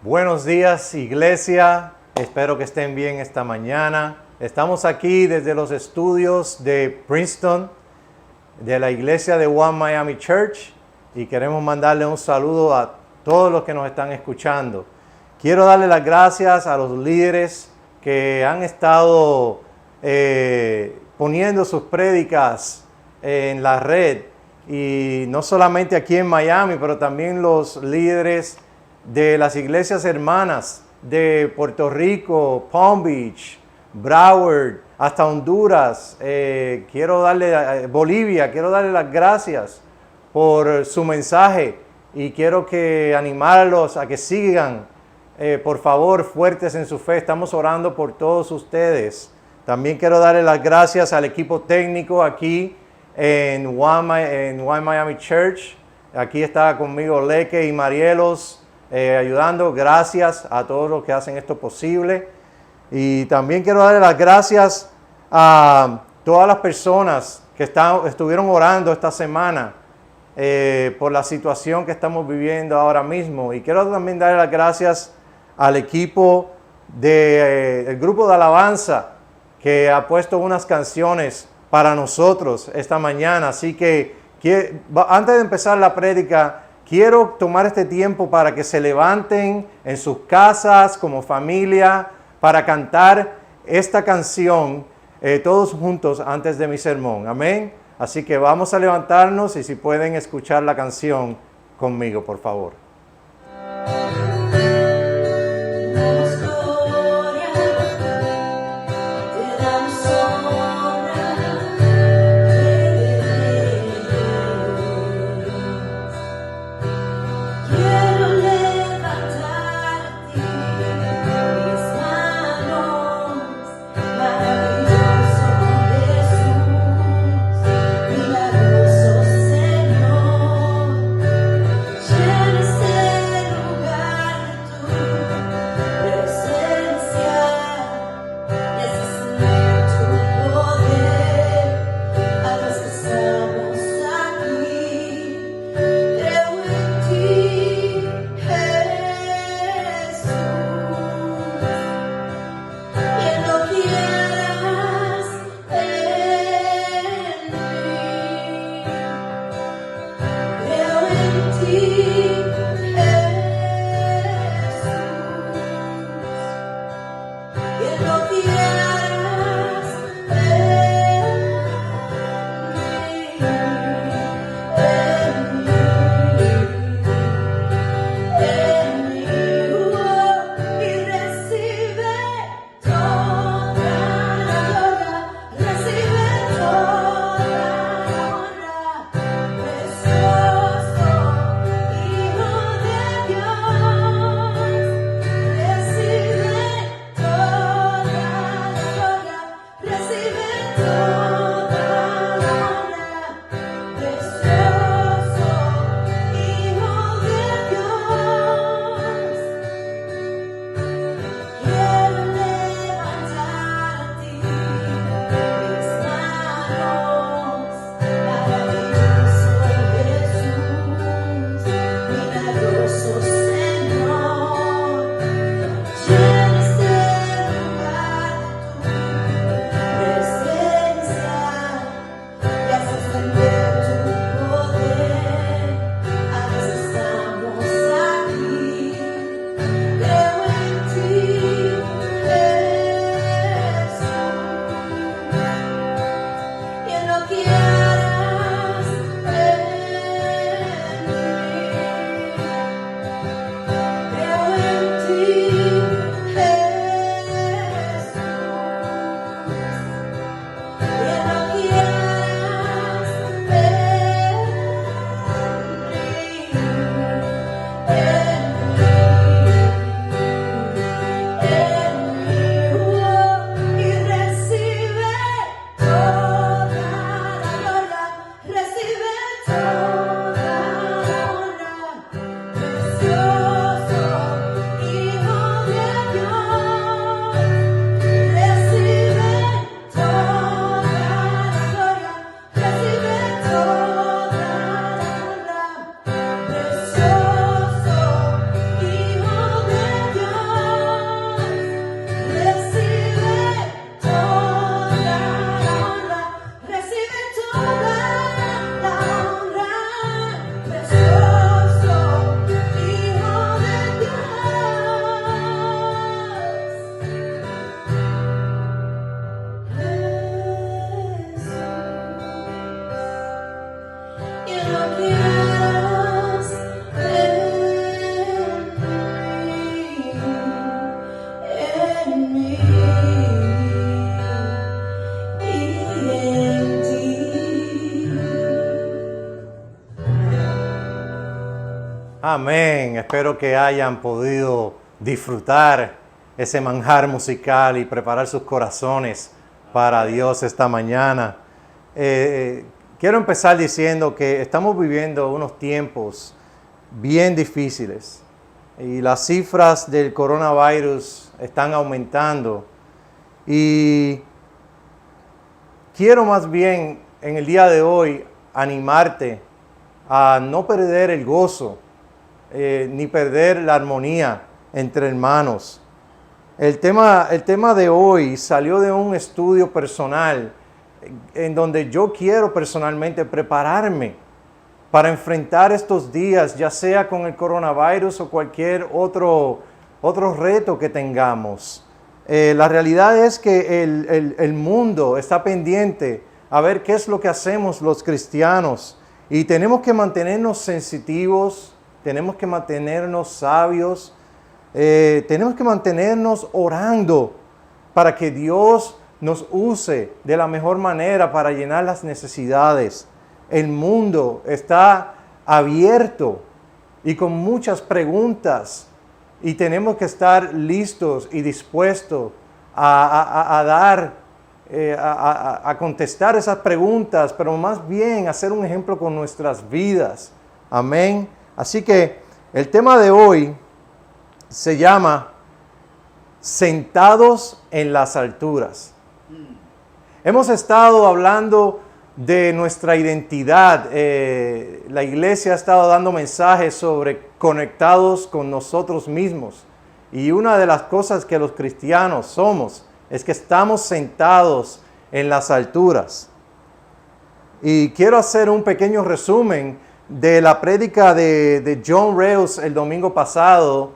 Buenos días, iglesia. Espero que estén bien esta mañana. Estamos aquí desde los estudios de Princeton, de la iglesia de One Miami Church, y queremos mandarle un saludo a todos los que nos están escuchando. Quiero darle las gracias a los líderes que han estado poniendo sus prédicas en la red, y no solamente aquí en Miami, pero también los líderes de las iglesias hermanas de Puerto Rico, Palm Beach, Broward, hasta Honduras. Bolivia, quiero darle las gracias por su mensaje y quiero animarlos a que sigan, por favor, fuertes en su fe. Estamos orando por todos ustedes. También quiero darle las gracias al equipo técnico aquí en One Miami Church. Aquí está conmigo Leque y Marielos ayudando. Gracias a todos los que hacen esto posible. Y también quiero darle las gracias a todas las personas que estuvieron orando esta semana por la situación que estamos viviendo ahora mismo. Y quiero también darle las gracias al equipo del grupo de alabanza que ha puesto unas canciones para nosotros esta mañana. Así que antes de empezar la prédica, quiero tomar este tiempo para que se levanten en sus casas como familia para cantar esta canción todos juntos antes de mi sermón. Amén. Así que vamos a levantarnos y si pueden escuchar la canción conmigo, por favor. Je ne sais Amén. Espero que hayan podido disfrutar ese manjar musical y preparar sus corazones para Dios esta mañana. Quiero empezar diciendo que estamos viviendo unos tiempos bien difíciles y las cifras del coronavirus están aumentando. Y quiero más bien en el día de hoy animarte a no perder el gozo, ni perder la armonía entre hermanos. El tema de hoy salió de un estudio personal en donde yo quiero personalmente prepararme para enfrentar estos días, ya sea con el coronavirus o cualquier otro reto que tengamos. La realidad es que el mundo está pendiente a ver qué es lo que hacemos los cristianos. Y tenemos que mantenernos sensitivos, tenemos que mantenernos sabios, tenemos que mantenernos orando para que Dios nos use de la mejor manera para llenar las necesidades. El mundo está abierto y con muchas preguntas y tenemos que estar listos y dispuestos a contestar esas preguntas, pero más bien hacer un ejemplo con nuestras vidas. Amén. Así que el tema de hoy se llama Sentados en las alturas. Hemos estado hablando de nuestra identidad. La iglesia ha estado dando mensajes sobre conectados con nosotros mismos. Y una de las cosas que los cristianos somos es que estamos sentados en las alturas. Y quiero hacer un pequeño resumen de la prédica de John Reus el domingo pasado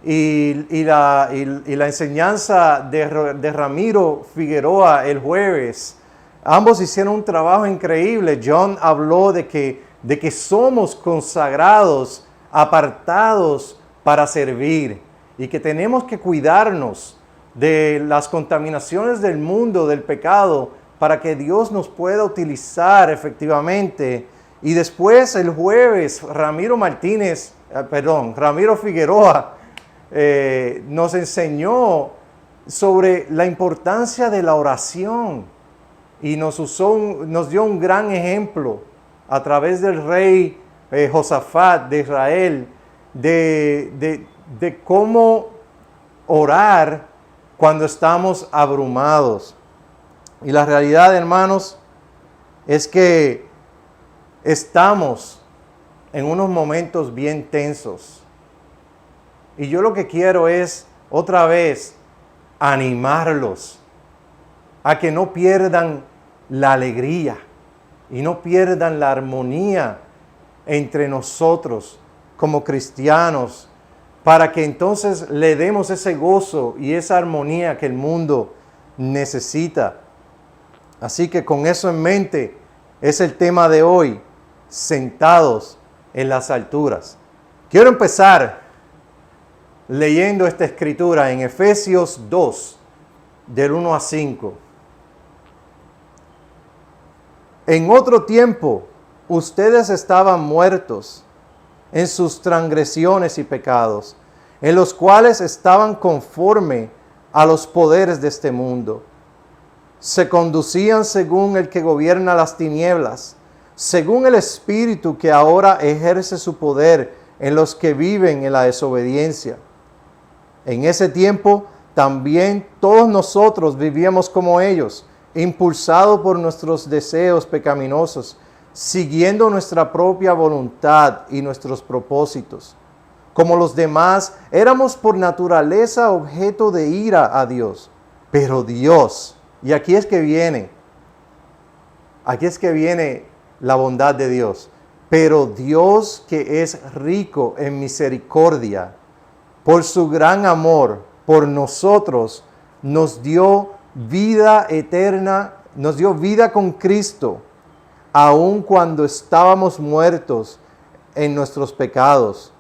y la enseñanza de Ramiro Figueroa el jueves. Ambos hicieron un trabajo increíble. John habló de que somos consagrados, apartados para servir y que tenemos que cuidarnos de las contaminaciones del mundo, del pecado, para que Dios nos pueda utilizar efectivamente. Y después el jueves, Ramiro Figueroa nos enseñó sobre la importancia de la oración y nos dio un gran ejemplo a través del rey Josafat de Israel de cómo orar cuando estamos abrumados. Y la realidad, hermanos, es que estamos en unos momentos bien tensos. Y yo lo que quiero es, otra vez, animarlos a que no pierdan la alegría y no pierdan la armonía entre nosotros como cristianos, para que entonces le demos ese gozo y esa armonía que el mundo necesita. Así que con eso en mente es el tema de hoy, sentados en las alturas. Quiero empezar leyendo esta escritura en Efesios 2, del 1 a 5. En otro tiempo, ustedes estaban muertos en sus transgresiones y pecados, en los cuales estaban conforme a los poderes de este mundo. Se conducían según el que gobierna las tinieblas, según el espíritu que ahora ejerce su poder en los que viven en la desobediencia. En ese tiempo también todos nosotros vivíamos como ellos, impulsados por nuestros deseos pecaminosos, siguiendo nuestra propia voluntad y nuestros propósitos. Como los demás, éramos por naturaleza objeto de ira a Dios. Pero Dios, y aquí es que viene la bondad de Dios. Pero Dios, que es rico en misericordia, por su gran amor por nosotros, nos dio vida eterna, nos dio vida con Cristo, aun cuando estábamos muertos en nuestros pecados.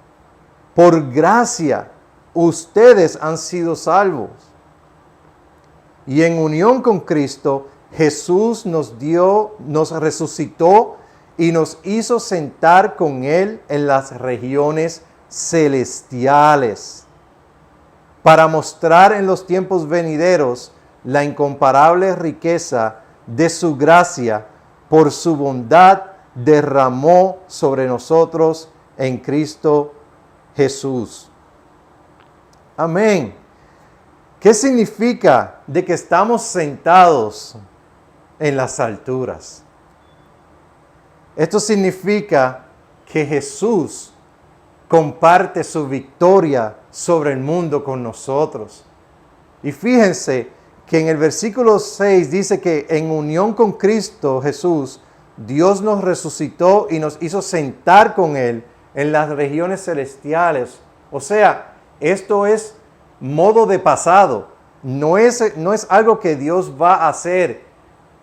Por gracia, ustedes han sido salvos. Y en unión con Cristo, Jesús nos resucitó y nos hizo sentar con Él en las regiones celestiales, para mostrar en los tiempos venideros la incomparable riqueza de su gracia por su bondad derramó sobre nosotros en Cristo Jesús. Amén. ¿Qué significa de que estamos sentados en las alturas? Esto significa que Jesús comparte su victoria sobre el mundo con nosotros. Y fíjense que en el versículo 6 dice que en unión con Cristo Jesús, Dios nos resucitó y nos hizo sentar con Él en las regiones celestiales. O sea, esto es modo de pasado. No es algo que Dios va a hacer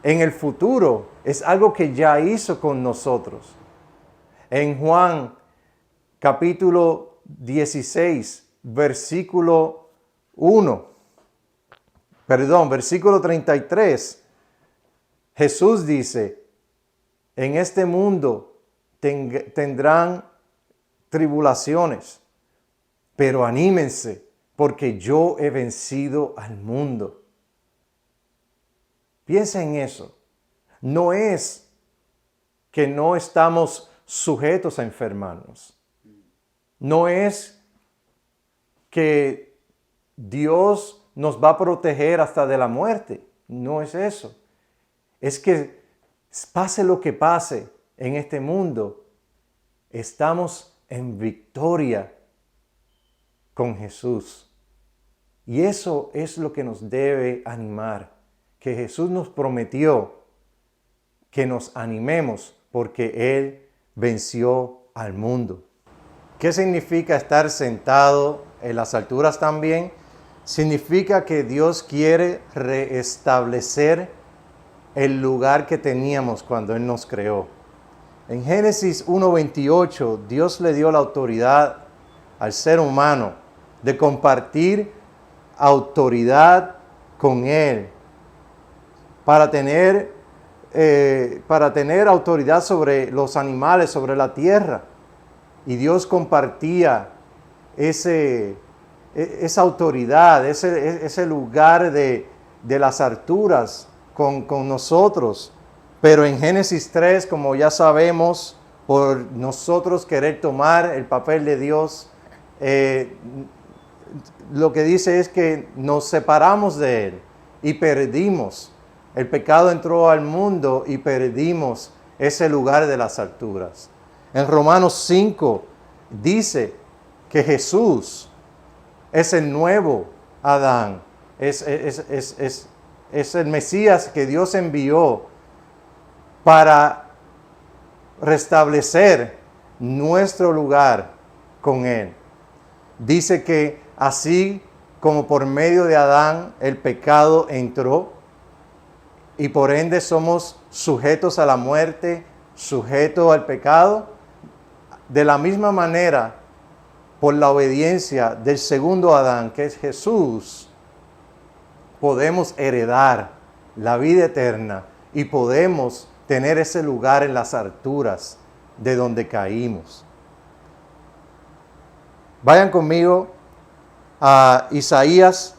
en el futuro. Es algo que ya hizo con nosotros. En Juan capítulo 16, versículo 33, Jesús dice, en este mundo tendrán tribulaciones, pero anímense, porque yo he vencido al mundo. Piensa en eso. No es que no estamos sujetos a enfermarnos. No es que Dios nos va a proteger hasta de la muerte. No es eso. Es que pase lo que pase en este mundo, estamos en victoria con Jesús. Y eso es lo que nos debe animar, que Jesús nos prometió que nos animemos porque Él venció al mundo. ¿Qué significa estar sentado en las alturas también? Significa que Dios quiere restablecer el lugar que teníamos cuando Él nos creó. En Génesis 1:28, Dios le dio la autoridad al ser humano de compartir autoridad con Él para tener autoridad sobre los animales, sobre la tierra. Y Dios compartía esa autoridad, ese lugar de las alturas con nosotros. Pero en Génesis 3, como ya sabemos, por nosotros querer tomar el papel de Dios, lo que dice es que nos separamos de Él y perdimos. El pecado entró al mundo y perdimos ese lugar de las alturas. En Romanos 5 dice que Jesús es el nuevo Adán, es el Mesías que Dios envió para restablecer nuestro lugar con Él. Dice que así como por medio de Adán el pecado entró y por ende somos sujetos a la muerte, sujetos al pecado, de la misma manera, por la obediencia del segundo Adán, que es Jesús, podemos heredar la vida eterna y podemos tener ese lugar en las alturas de donde caímos. Vayan conmigo a Isaías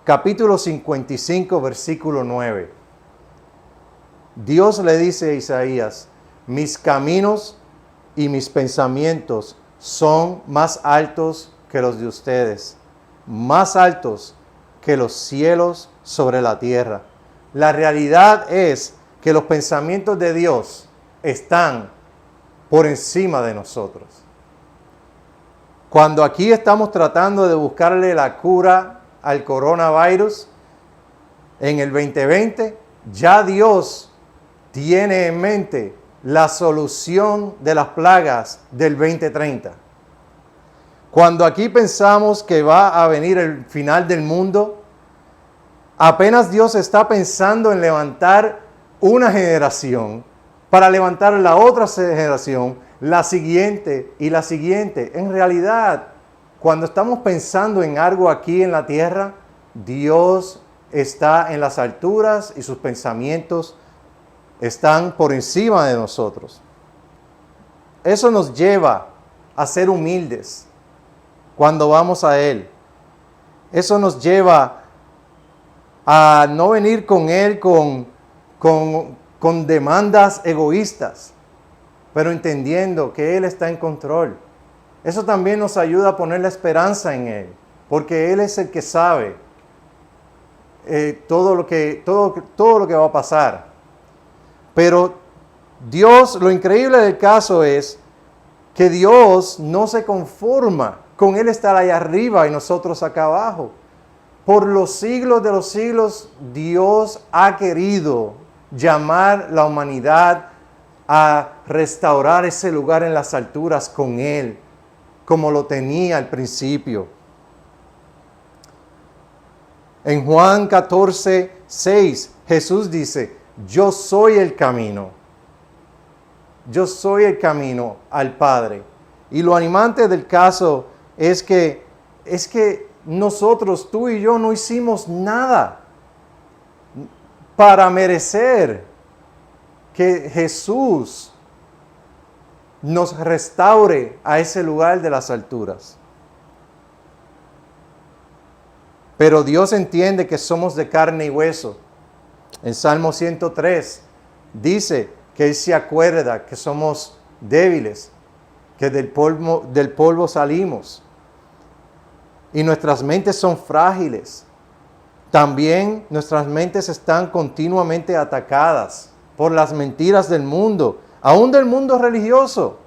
capítulo 55, versículo 9. Dios le dice a Isaías, mis caminos y mis pensamientos son más altos que los de ustedes, más altos que los cielos sobre la tierra. La realidad es que los pensamientos de Dios están por encima de nosotros. Cuando aquí estamos tratando de buscarle la cura al coronavirus en el 2020, ya Dios tiene en mente la solución de las plagas del 2030. Cuando aquí pensamos que va a venir el final del mundo, apenas Dios está pensando en levantar una generación para levantar la otra generación, la siguiente y la siguiente. En realidad, cuando estamos pensando en algo aquí en la tierra, Dios está en las alturas y sus pensamientos están por encima de nosotros. Eso nos lleva a ser humildes cuando vamos a Él. Eso nos lleva a no venir con Él con demandas egoístas, pero entendiendo que Él está en control. Eso también nos ayuda a poner la esperanza en Él, porque Él es el que sabe todo lo que va a pasar. Pero Dios, lo increíble del caso es que Dios no se conforma con Él estar allá arriba y nosotros acá abajo. Por los siglos de los siglos, Dios ha querido llamar la humanidad a restaurar ese lugar en las alturas con Él, como lo tenía al principio. En Juan 14:6, Jesús dice, yo soy el camino. Yo soy el camino al Padre. Y lo animante del caso es que nosotros, tú y yo, no hicimos nada para merecer que Jesús nos restaure a ese lugar de las alturas. Pero Dios entiende que somos de carne y hueso. En Salmo 103 dice que Él se acuerda que somos débiles, que del polvo salimos. Y nuestras mentes son frágiles. También nuestras mentes están continuamente atacadas por las mentiras del mundo, aún del mundo religioso.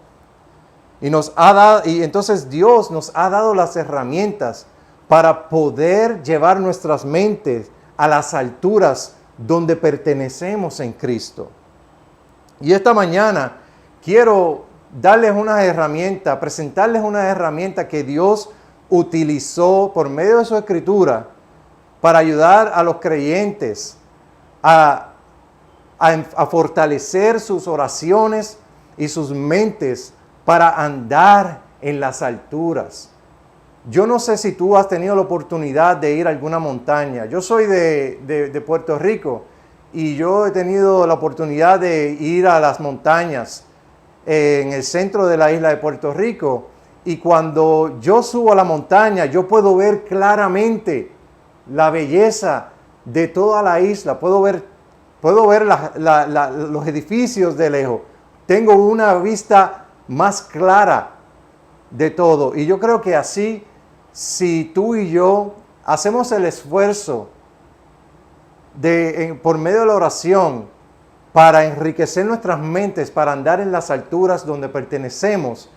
Y entonces Dios nos ha dado las herramientas para poder llevar nuestras mentes a las alturas donde pertenecemos en Cristo. Y esta mañana quiero darles una herramienta, presentarles una herramienta que Dios utilizó por medio de su Escritura para ayudar a los creyentes a fortalecer sus oraciones y sus mentes para andar en las alturas. Yo no sé si tú has tenido la oportunidad de ir a alguna montaña. Yo soy de Puerto Rico y yo he tenido la oportunidad de ir a las montañas en el centro de la isla de Puerto Rico. Y cuando yo subo a la montaña, yo puedo ver claramente la belleza de toda la isla. Puedo ver los edificios de lejos. Tengo una vista más clara de todo. Y yo creo que así, si tú y yo hacemos el esfuerzo por medio de la oración para enriquecer nuestras mentes, para andar en las alturas donde pertenecemos,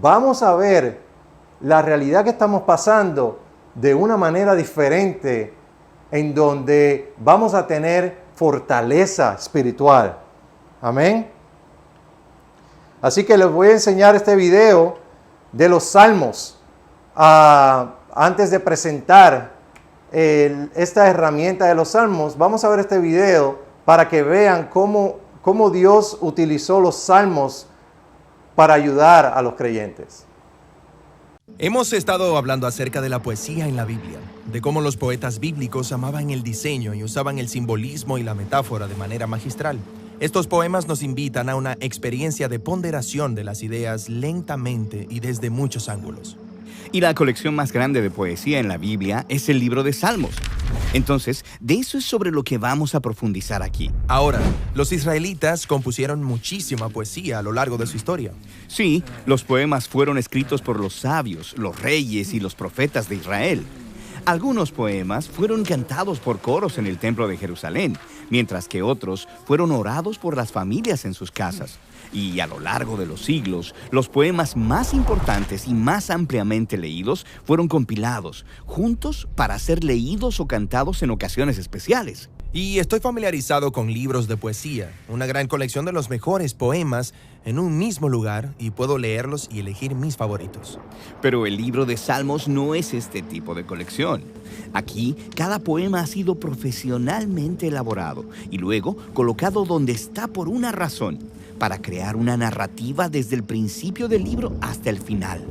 vamos a ver la realidad que estamos pasando de una manera diferente, en donde vamos a tener fortaleza espiritual. Amén. Así que les voy a enseñar este video de los Salmos antes de presentar esta herramienta de los Salmos. Vamos a ver este video para que vean cómo Dios utilizó los Salmos para ayudar a los creyentes. Hemos estado hablando acerca de la poesía en la Biblia, de cómo los poetas bíblicos amaban el diseño y usaban el simbolismo y la metáfora de manera magistral. Estos poemas nos invitan a una experiencia de ponderación de las ideas lentamente y desde muchos ángulos. Y la colección más grande de poesía en la Biblia es el libro de Salmos. Entonces, de eso es sobre lo que vamos a profundizar aquí. Ahora, los israelitas compusieron muchísima poesía a lo largo de su historia. Sí, los poemas fueron escritos por los sabios, los reyes y los profetas de Israel. Algunos poemas fueron cantados por coros en el templo de Jerusalén, mientras que otros fueron orados por las familias en sus casas. Y a lo largo de los siglos, los poemas más importantes y más ampliamente leídos fueron compilados, juntos para ser leídos o cantados en ocasiones especiales. Y estoy familiarizado con libros de poesía, una gran colección de los mejores poemas en un mismo lugar, y puedo leerlos y elegir mis favoritos. Pero el libro de Salmos no es este tipo de colección. Aquí, cada poema ha sido profesionalmente elaborado y luego colocado donde está por una razón, para crear una narrativa desde el principio del libro hasta el final.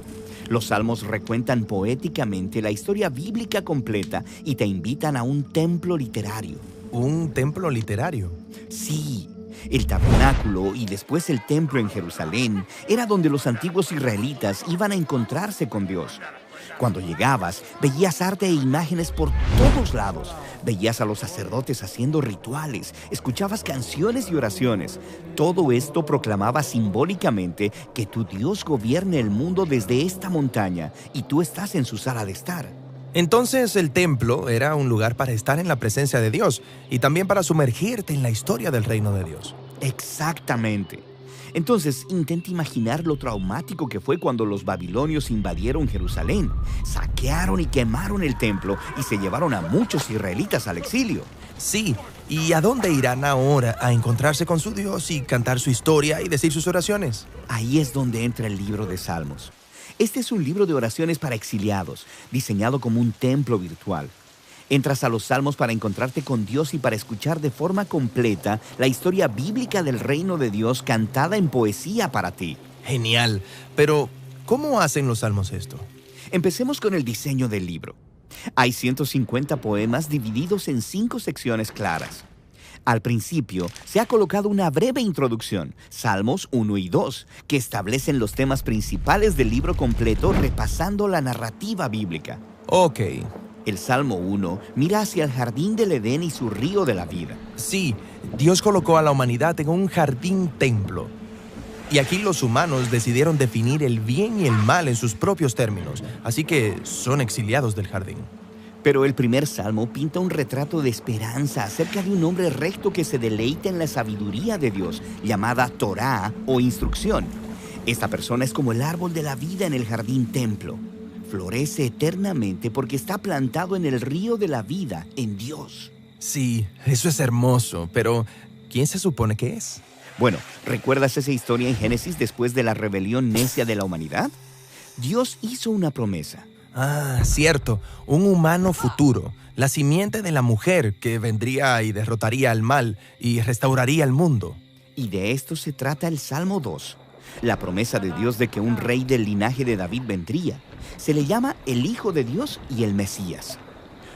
Los salmos recuentan poéticamente la historia bíblica completa y te invitan a un templo literario. ¿Un templo literario? Sí, el tabernáculo y después el templo en Jerusalén era donde los antiguos israelitas iban a encontrarse con Dios. Cuando llegabas, veías arte e imágenes por todos lados. Veías a los sacerdotes haciendo rituales, escuchabas canciones y oraciones. Todo esto proclamaba simbólicamente que tu Dios gobierna el mundo desde esta montaña y tú estás en su sala de estar. Entonces el templo era un lugar para estar en la presencia de Dios y también para sumergirte en la historia del reino de Dios. Exactamente. Entonces, intenta imaginar lo traumático que fue cuando los babilonios invadieron Jerusalén, saquearon y quemaron el templo y se llevaron a muchos israelitas al exilio. Sí, ¿y a dónde irán ahora a encontrarse con su Dios y cantar su historia y decir sus oraciones? Ahí es donde entra el libro de Salmos. Este es un libro de oraciones para exiliados, diseñado como un templo virtual. Entras a los Salmos para encontrarte con Dios y para escuchar de forma completa la historia bíblica del reino de Dios cantada en poesía para ti. Genial, pero ¿cómo hacen los salmos esto? Empecemos con el diseño del libro. Hay 150 poemas divididos en 5 secciones claras. Al principio, se ha colocado una breve introducción, Salmos 1 y 2, que establecen los temas principales del libro completo repasando la narrativa bíblica. Ok. El Salmo 1 mira hacia el jardín del Edén y su río de la vida. Sí, Dios colocó a la humanidad en un jardín templo. Y aquí los humanos decidieron definir el bien y el mal en sus propios términos, así que son exiliados del jardín. Pero el primer salmo pinta un retrato de esperanza acerca de un hombre recto que se deleita en la sabiduría de Dios, llamada Torá o instrucción. Esta persona es como el árbol de la vida en el jardín templo. Florece eternamente porque está plantado en el río de la vida, en Dios. Sí, eso es hermoso, pero ¿quién se supone que es? Bueno, ¿recuerdas esa historia en Génesis después de la rebelión necia de la humanidad? Dios hizo una promesa. Ah, cierto, un humano futuro, la simiente de la mujer que vendría y derrotaría al mal y restauraría el mundo. Y de esto se trata el Salmo 2. La promesa de Dios de que un rey del linaje de David vendría. Se le llama el Hijo de Dios y el Mesías.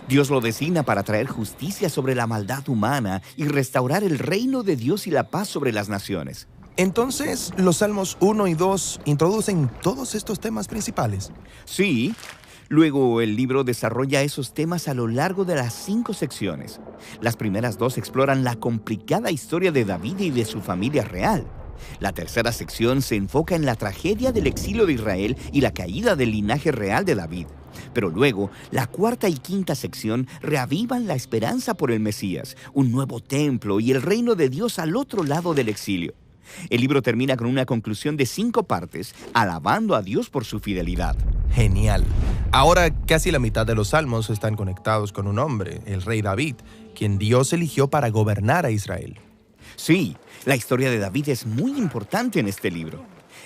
Dios lo designa para traer justicia sobre la maldad humana y restaurar el reino de Dios y la paz sobre las naciones. Entonces, los Salmos 1 y 2 introducen todos estos temas principales. Sí. Luego, el libro desarrolla esos temas a lo largo de las 5 secciones. Las primeras 2 exploran la complicada historia de David y de su familia real. La tercera sección se enfoca en la tragedia del exilio de Israel y la caída del linaje real de David. Pero luego, la cuarta y quinta sección reavivan la esperanza por el Mesías, un nuevo templo y el reino de Dios al otro lado del exilio. El libro termina con una conclusión de 5 partes, alabando a Dios por su fidelidad. Genial. Ahora casi la mitad de los salmos están conectados con un hombre, el rey David, quien Dios eligió para gobernar a Israel. Sí, la historia de David es muy importante en este libro.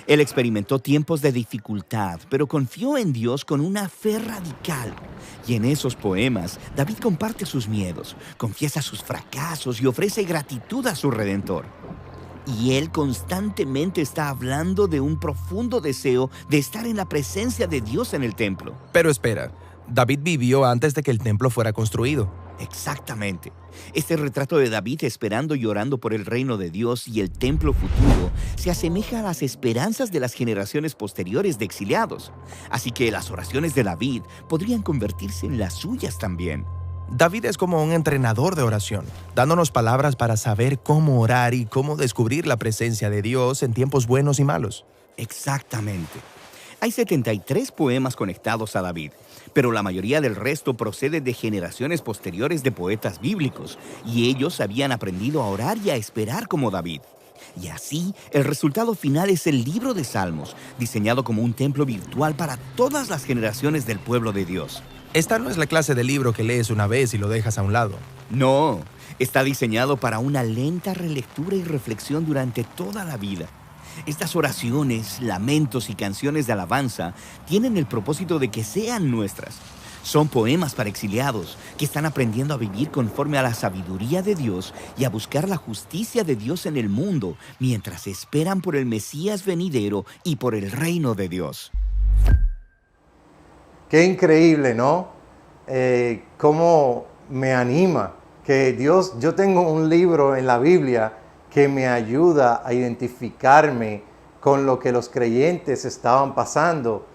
Él experimentó tiempos de dificultad, pero confió en Dios con una fe radical. Y en esos poemas, David comparte sus miedos, confiesa sus fracasos y ofrece gratitud a su Redentor. Y él constantemente está hablando de un profundo deseo de estar en la presencia de Dios en el templo. Pero espera, David vivió antes de que el templo fuera construido. Exactamente. Este retrato de David esperando y orando por el reino de Dios y el templo futuro se asemeja a las esperanzas de las generaciones posteriores de exiliados. Así que las oraciones de David podrían convertirse en las suyas también. David es como un entrenador de oración, dándonos palabras para saber cómo orar y cómo descubrir la presencia de Dios en tiempos buenos y malos. Exactamente. Hay 73 poemas conectados a David, pero la mayoría del resto procede de generaciones posteriores de poetas bíblicos, y ellos habían aprendido a orar y a esperar como David. Y así, el resultado final es el libro de Salmos, diseñado como un templo virtual para todas las generaciones del pueblo de Dios. Esta no es la clase de libro que lees una vez y lo dejas a un lado. No, está diseñado para una lenta relectura y reflexión durante toda la vida. Estas oraciones, lamentos y canciones de alabanza tienen el propósito de que sean nuestras. Son poemas para exiliados que están aprendiendo a vivir conforme a la sabiduría de Dios y a buscar la justicia de Dios en el mundo mientras esperan por el Mesías venidero y por el reino de Dios. Qué increíble, ¿no? Cómo me anima que Dios, yo tengo un libro en la Biblia que me ayuda a identificarme con lo que los creyentes estaban pasando.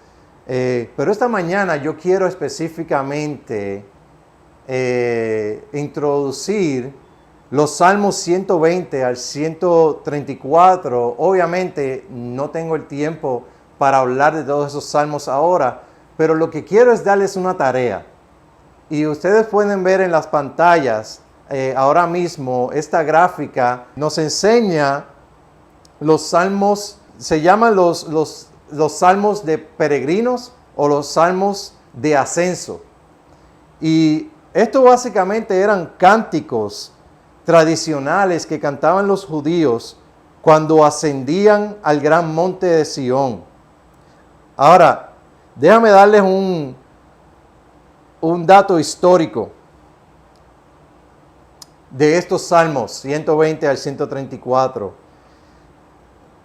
Pero esta mañana yo quiero específicamente introducir los Salmos 120 al 134. Obviamente no tengo el tiempo para hablar de todos esos salmos ahora, pero lo que quiero es darles una tarea. Y ustedes pueden ver en las pantallas ahora mismo esta gráfica. Nos enseña los salmos, se llaman los salmos de peregrinos o los salmos de ascenso. Y esto básicamente eran cánticos tradicionales que cantaban los judíos cuando ascendían al gran monte de Sión. Ahora, déjame darles un dato histórico de estos salmos 120 al 134.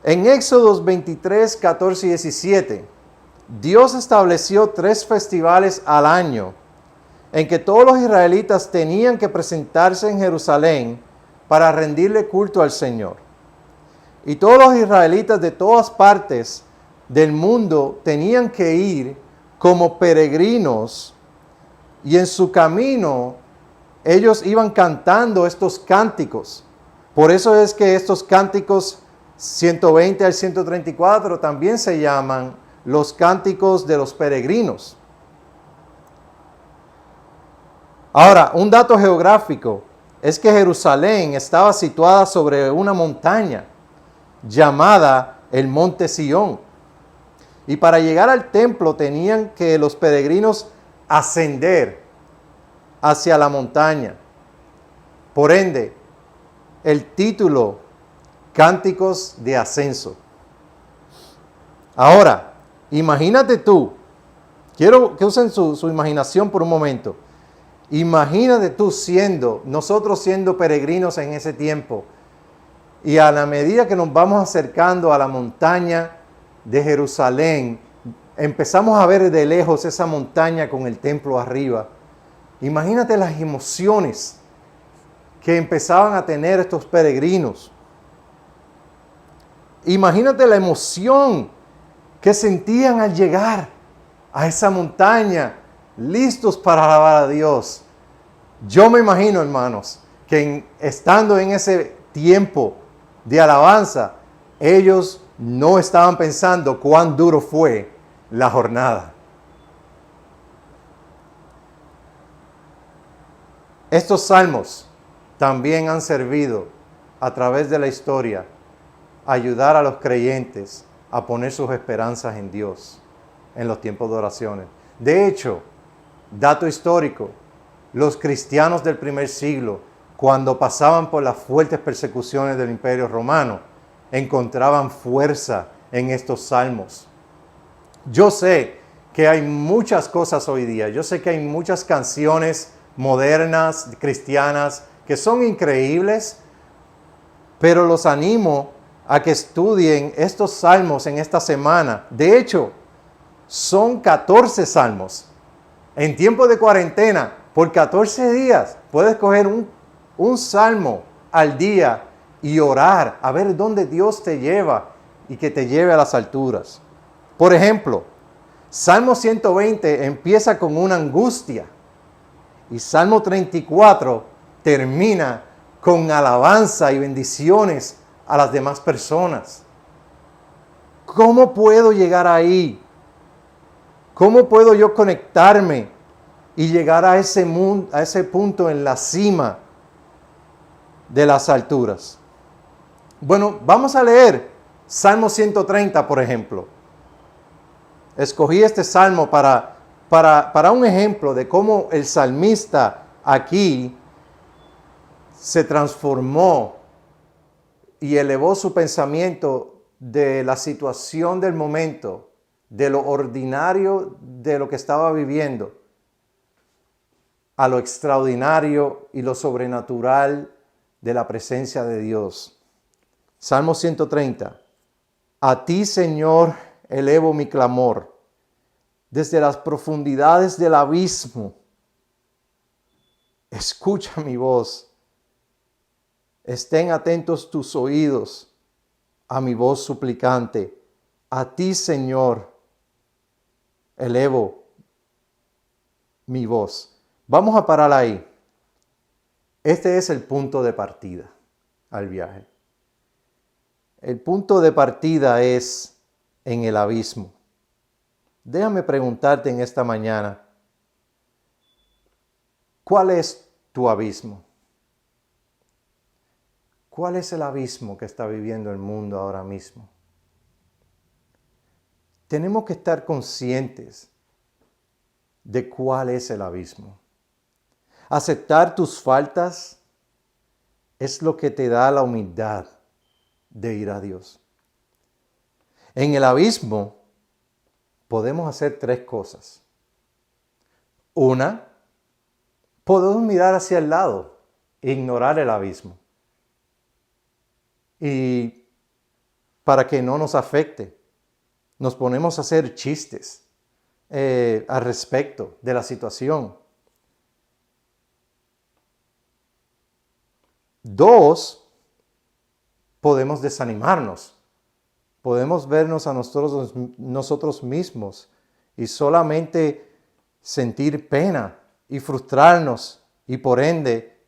En Éxodos 23, 14 y 17, Dios estableció 3 festivales al año en que todos los israelitas tenían que presentarse en Jerusalén para rendirle culto al Señor. Y todos los israelitas de todas partes del mundo tenían que ir como peregrinos, y en su camino ellos iban cantando estos cánticos. Por eso es que estos cánticos 120 al 134 también se llaman los cánticos de los peregrinos. Ahora, un dato geográfico es que Jerusalén estaba situada sobre una montaña llamada el Monte Sión. Y para llegar al templo tenían que los peregrinos ascender hacia la montaña. Por ende, el título, Cánticos de Ascenso. Ahora, imagínate tú, quiero que usen su imaginación por un momento. Imagínate tú nosotros siendo peregrinos en ese tiempo, y a la medida que nos vamos acercando a la montaña de Jerusalén, empezamos a ver de lejos esa montaña con el templo arriba. Imagínate las emociones que empezaban a tener estos peregrinos. Imagínate la emoción que sentían al llegar a esa montaña, listos para alabar a Dios. Yo me imagino, hermanos, que estando en ese tiempo de alabanza, ellos no estaban pensando cuán duro fue la jornada. Estos salmos también han servido a través de la historia a ayudar a los creyentes a poner sus esperanzas en Dios en los tiempos de oraciones. De hecho, dato histórico, los cristianos del primer siglo, cuando pasaban por las fuertes persecuciones del Imperio Romano, encontraban fuerza en estos salmos. Yo sé que hay muchas cosas hoy día. Yo sé que hay muchas canciones modernas, cristianas, que son increíbles, pero los animo a que estudien estos salmos en esta semana. De hecho, son 14 salmos. En tiempo de cuarentena, por 14 días, puedes coger un salmo al día y orar, a ver dónde Dios te lleva y que te lleve a las alturas. Por ejemplo, Salmo 120 empieza con una angustia y Salmo 34 termina con alabanza y bendiciones a las demás personas. ¿Cómo puedo llegar ahí? ¿Cómo puedo yo conectarme y llegar a ese punto en la cima de las alturas? Bueno, vamos a leer Salmo 130, por ejemplo. Escogí este salmo para un ejemplo de cómo el salmista aquí se transformó y elevó su pensamiento de la situación del momento, de lo ordinario de lo que estaba viviendo, a lo extraordinario y lo sobrenatural de la presencia de Dios. Salmo 130. A ti, Señor, elevo mi clamor. Desde las profundidades del abismo, escucha mi voz. Estén atentos tus oídos a mi voz suplicante. A ti, Señor, elevo mi voz. Vamos a parar ahí. Este es el punto de partida al viaje. El punto de partida es en el abismo. Déjame preguntarte en esta mañana, ¿cuál es tu abismo? ¿Cuál es el abismo que está viviendo el mundo ahora mismo? Tenemos que estar conscientes de cuál es el abismo. Aceptar tus faltas es lo que te da la humildad de ir a Dios. En el abismo podemos hacer tres cosas. Una, podemos mirar hacia el lado e ignorar el abismo. Y para que no nos afecte, nos ponemos a hacer chistes al respecto de la situación. Dos, podemos desanimarnos. Podemos vernos a nosotros mismos y solamente sentir pena y frustrarnos, y por ende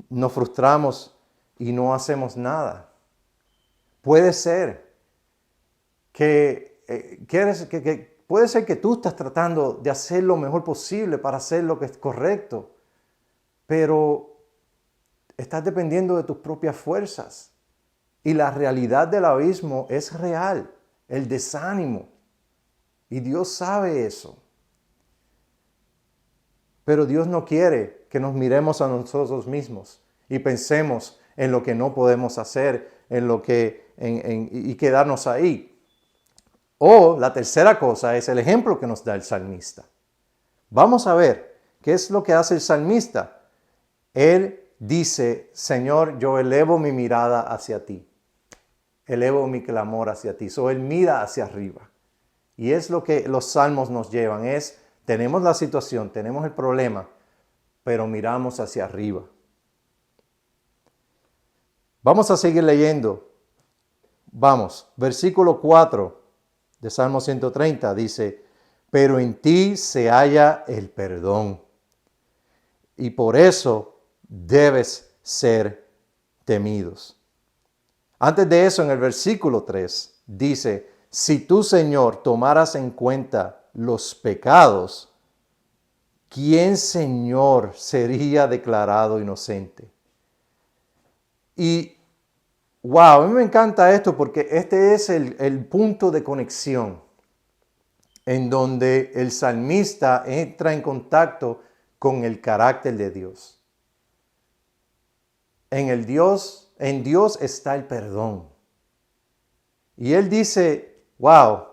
nos frustramos y no hacemos nada. Puede ser puede ser que tú estás tratando de hacer lo mejor posible para hacer lo que es correcto, pero estás dependiendo de tus propias fuerzas. Y la realidad del abismo es real, el desánimo. Y Dios sabe eso. Pero Dios no quiere que nos miremos a nosotros mismos y pensemos en lo que no podemos hacer, y quedarnos ahí. O la tercera cosa es el ejemplo que nos da el salmista. Vamos a ver qué es lo que hace el salmista. Él dice, Señor, yo elevo mi mirada hacia ti. Elevo mi clamor hacia ti. Él mira hacia arriba. Y es lo que los salmos nos llevan. Tenemos la situación, tenemos el problema, pero miramos hacia arriba. Vamos a seguir leyendo. Vamos, versículo 4 de Salmo 130 dice, pero en ti se halla el perdón, y por eso debes ser temidos. Antes de eso, en el versículo 3, dice, si tú, Señor, tomaras en cuenta los pecados, ¿quién, Señor, sería declarado inocente? Y, wow, a mí me encanta esto porque este es el punto de conexión en donde el salmista entra en contacto con el carácter de Dios. En Dios está el perdón. Y él dice, wow,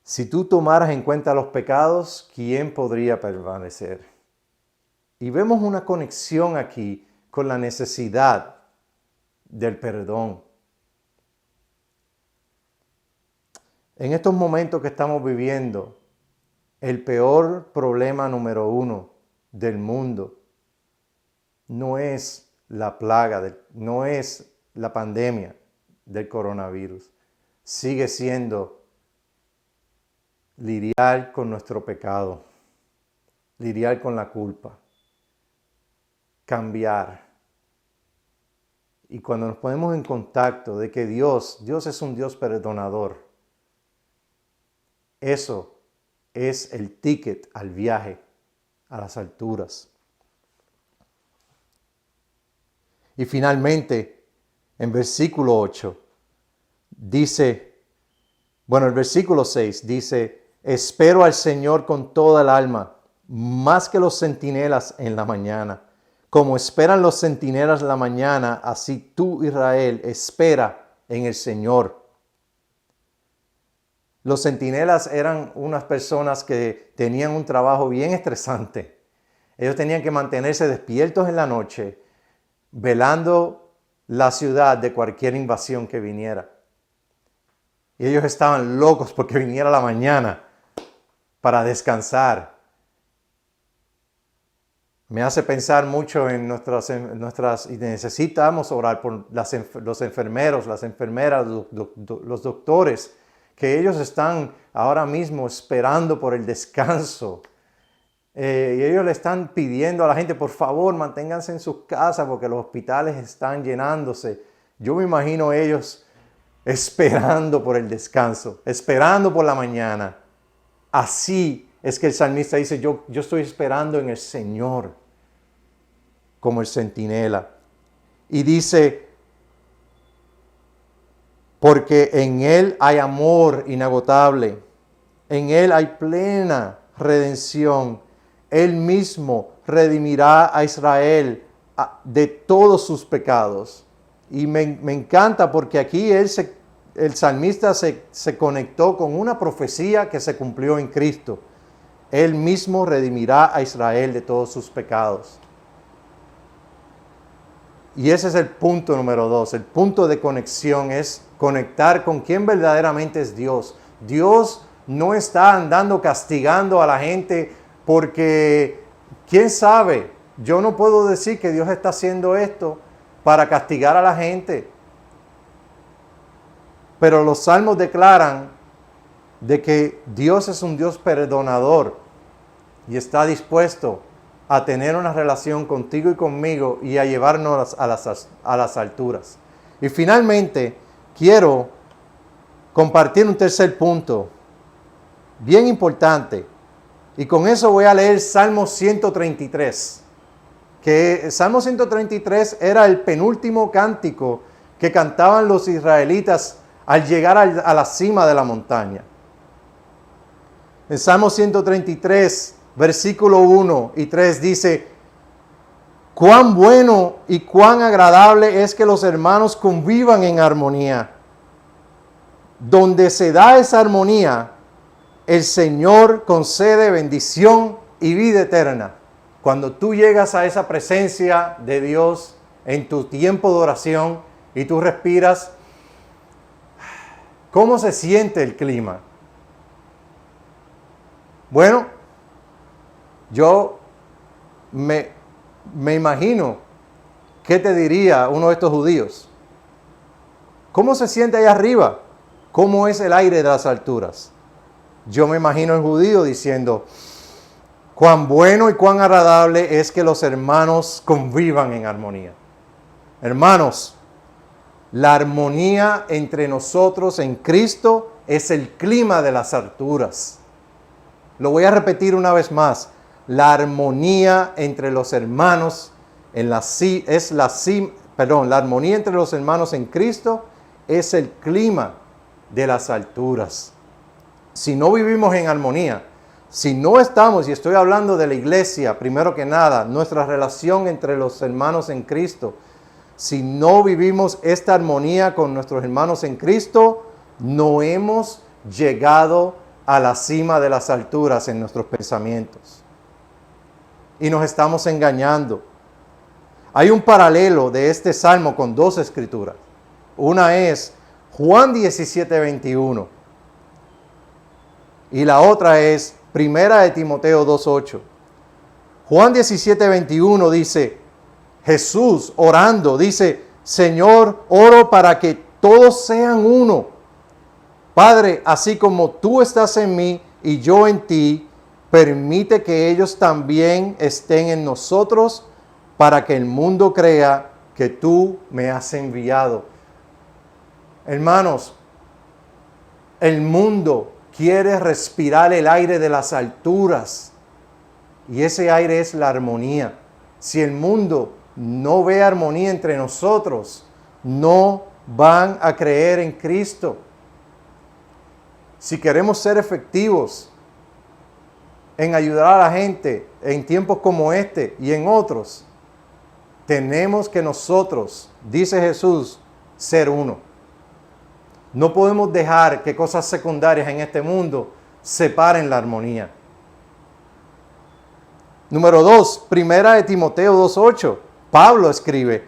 si tú tomaras en cuenta los pecados, ¿quién podría permanecer? Y vemos una conexión aquí con la necesidad del perdón. En estos momentos que estamos viviendo, el peor problema número 1 del mundo no es la plaga, no es la pandemia del coronavirus. Sigue siendo lidiar con nuestro pecado, lidiar con la culpa, cambiar. Y cuando nos ponemos en contacto de que Dios es un Dios perdonador, eso es el ticket al viaje a las alturas. Y finalmente, en versículo 8, dice, el versículo 6 dice, espero al Señor con toda el alma, más que los centinelas en la mañana. Como esperan los centinelas en la mañana, así tú, Israel, espera en el Señor. Los centinelas eran unas personas que tenían un trabajo bien estresante. Ellos tenían que mantenerse despiertos en la noche, velando la ciudad de cualquier invasión que viniera. Y ellos estaban locos porque viniera la mañana para descansar. Me hace pensar mucho en y necesitamos orar por los enfermeros, las enfermeras, los doctores que ellos están ahora mismo esperando por el descanso. Y ellos le están pidiendo a la gente, por favor, manténganse en sus casas porque los hospitales están llenándose. Yo me imagino ellos esperando por el descanso, esperando por la mañana. Así es que el salmista dice, yo estoy esperando en el Señor como el centinela. Y dice, porque en Él hay amor inagotable, en Él hay plena redención. Él mismo redimirá a Israel de todos sus pecados. Y me encanta porque aquí el salmista se conectó con una profecía que se cumplió en Cristo. Él mismo redimirá a Israel de todos sus pecados. Y ese es el punto número 2. El punto de conexión es conectar con quién verdaderamente es Dios. Dios no está andando castigando a la gente porque, ¿quién sabe? Yo no puedo decir que Dios está haciendo esto para castigar a la gente. Pero los salmos declaran de que Dios es un Dios perdonador y está dispuesto a tener una relación contigo y conmigo y a llevarnos a las alturas. Y finalmente, quiero compartir un tercer punto, bien importante. Y con eso voy a leer Salmo 133. Que Salmo 133 era el penúltimo cántico que cantaban los israelitas al llegar a la cima de la montaña. En Salmo 133, versículo 1 y 3 dice, cuán bueno y cuán agradable es que los hermanos convivan en armonía. Donde se da esa armonía, el Señor concede bendición y vida eterna. Cuando tú llegas a esa presencia de Dios en tu tiempo de oración y tú respiras, ¿cómo se siente el clima? Bueno, yo me imagino qué te diría uno de estos judíos. ¿Cómo se siente allá arriba? ¿Cómo es el aire de las alturas? Yo me imagino el judío diciendo, cuán bueno y cuán agradable es que los hermanos convivan en armonía. Hermanos, la armonía entre nosotros en Cristo es el clima de las alturas. Lo voy a repetir una vez más. La armonía entre los hermanos la armonía entre los hermanos en Cristo es el clima de las alturas. Si no vivimos en armonía, si no estamos, y estoy hablando de la iglesia, primero que nada, nuestra relación entre los hermanos en Cristo, si no vivimos esta armonía con nuestros hermanos en Cristo, no hemos llegado a la cima de las alturas en nuestros pensamientos. Y nos estamos engañando. Hay un paralelo de este salmo con dos escrituras. Una es Juan 17:21 y la otra es Primera de Timoteo 2:8. Juan 17:21 dice, Jesús orando dice, Señor, oro para que todos sean uno. Padre, así como tú estás en mí y yo en ti, permite que ellos también estén en nosotros para que el mundo crea que tú me has enviado. Hermanos, el mundo quiere respirar el aire de las alturas y ese aire es la armonía. Si el mundo no ve armonía entre nosotros, no van a creer en Cristo. Si queremos ser efectivos en ayudar a la gente en tiempos como este y en otros, tenemos que nosotros, dice Jesús, ser uno. No podemos dejar que cosas secundarias en este mundo separen la armonía. Número 2, Primera de Timoteo 2:8. Pablo escribe,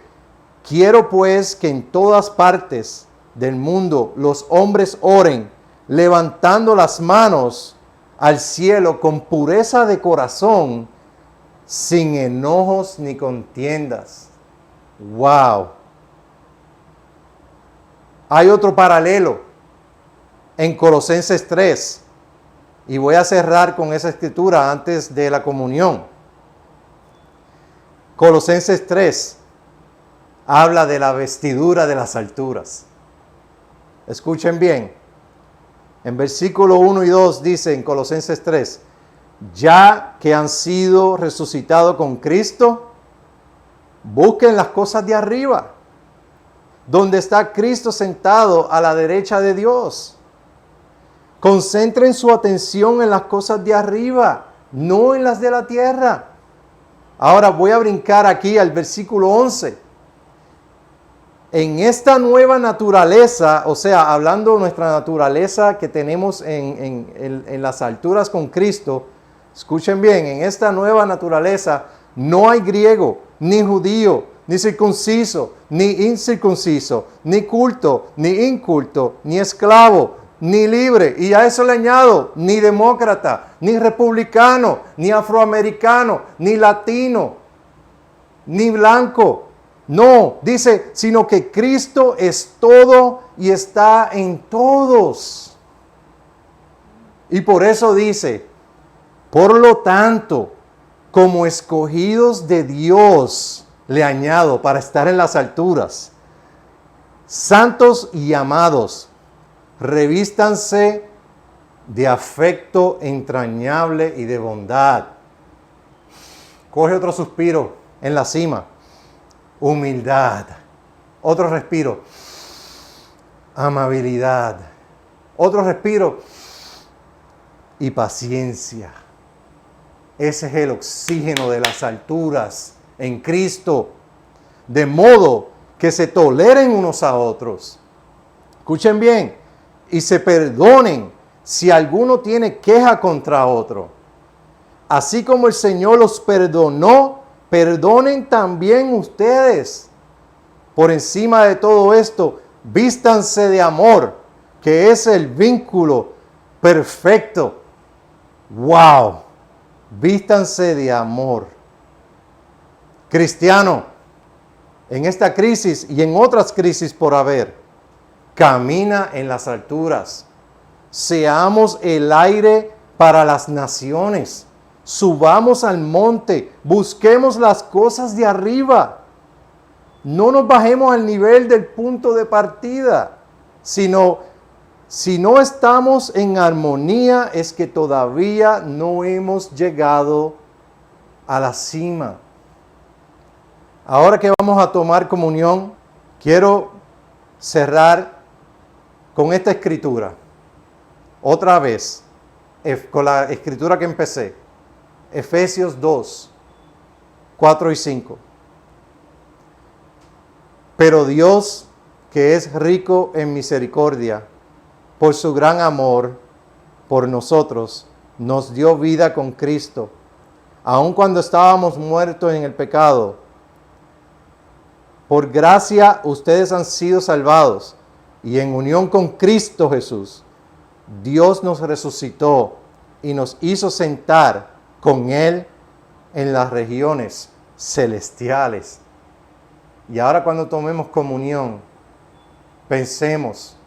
quiero pues que en todas partes del mundo los hombres oren, levantando las manos al cielo con pureza de corazón, sin enojos ni contiendas. ¡Wow! Hay otro paralelo en Colosenses 3. Y voy a cerrar con esa escritura antes de la comunión. Colosenses 3 habla de la vestidura de las alturas. Escuchen bien. En versículo 1 y 2 dice en Colosenses 3, ya que han sido resucitados con Cristo, busquen las cosas de arriba, donde está Cristo sentado a la derecha de Dios. Concentren su atención en las cosas de arriba, no en las de la tierra. Ahora voy a brincar aquí al versículo 11. En esta nueva naturaleza, o sea, hablando de nuestra naturaleza que tenemos en las alturas con Cristo, escuchen bien, en esta nueva naturaleza no hay griego, ni judío, ni circunciso, ni incircunciso, ni culto, ni inculto, ni esclavo, ni libre. Y a eso le añado, ni demócrata, ni republicano, ni afroamericano, ni latino, ni blanco. No, dice, sino que Cristo es todo y está en todos. Y por eso dice, por lo tanto, como escogidos de Dios, le añado, para estar en las alturas, santos y amados, revístanse de afecto entrañable y de bondad. Coge otro suspiro en la cima. Humildad. Otro respiro. Amabilidad. Otro respiro. Y paciencia. Ese es el oxígeno de las alturas en Cristo. De modo que se toleren unos a otros. Escuchen bien. Y se perdonen si alguno tiene queja contra otro. Así como el Señor los perdonó, perdonen también ustedes. Por encima de todo esto, vístanse de amor, que es el vínculo perfecto. ¡Wow! Vístanse de amor. Cristiano, en esta crisis y en otras crisis por haber, camina en las alturas. Seamos el aire para las naciones. Subamos al monte, busquemos las cosas de arriba. No nos bajemos al nivel del punto de partida, sino si no estamos en armonía es que todavía no hemos llegado a la cima. Ahora que vamos a tomar comunión, quiero cerrar con esta escritura. Otra vez, con la escritura que empecé. Efesios 2, 4 y 5. Pero Dios, que es rico en misericordia, por su gran amor por nosotros, nos dio vida con Cristo, aun cuando estábamos muertos en el pecado. Por gracia ustedes han sido salvados, y en unión con Cristo Jesús, Dios nos resucitó y nos hizo sentar con Él en las regiones celestiales. Y ahora cuando tomemos comunión, pensemos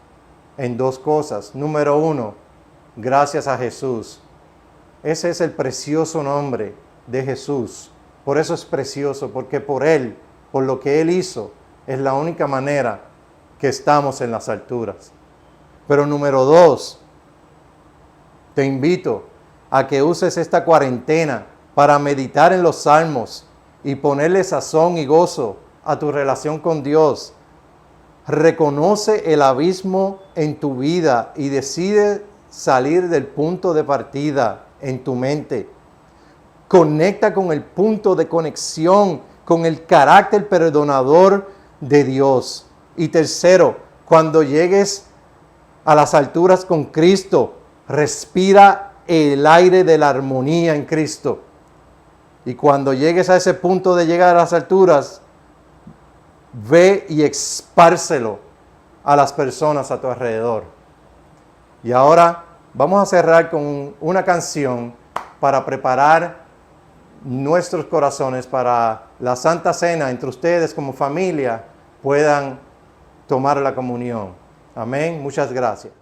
en dos cosas. Número uno, gracias a Jesús. Ese es el precioso nombre de Jesús. Por eso es precioso, porque por Él, por lo que Él hizo, es la única manera que estamos en las alturas. Pero número dos, te invito a que uses esta cuarentena para meditar en los salmos y ponerle sazón y gozo a tu relación con Dios. Reconoce el abismo en tu vida y decide salir del punto de partida en tu mente. Conecta con el punto de conexión, con el carácter perdonador de Dios. Y tercero, cuando llegues a las alturas con Cristo, respira el aire de la armonía en Cristo. Y cuando llegues a ese punto de llegar a las alturas, ve y expárselo a las personas a tu alrededor. Y ahora vamos a cerrar con una canción para preparar nuestros corazones para la Santa Cena. Entre ustedes como familia puedan tomar la comunión. Amén. Muchas gracias.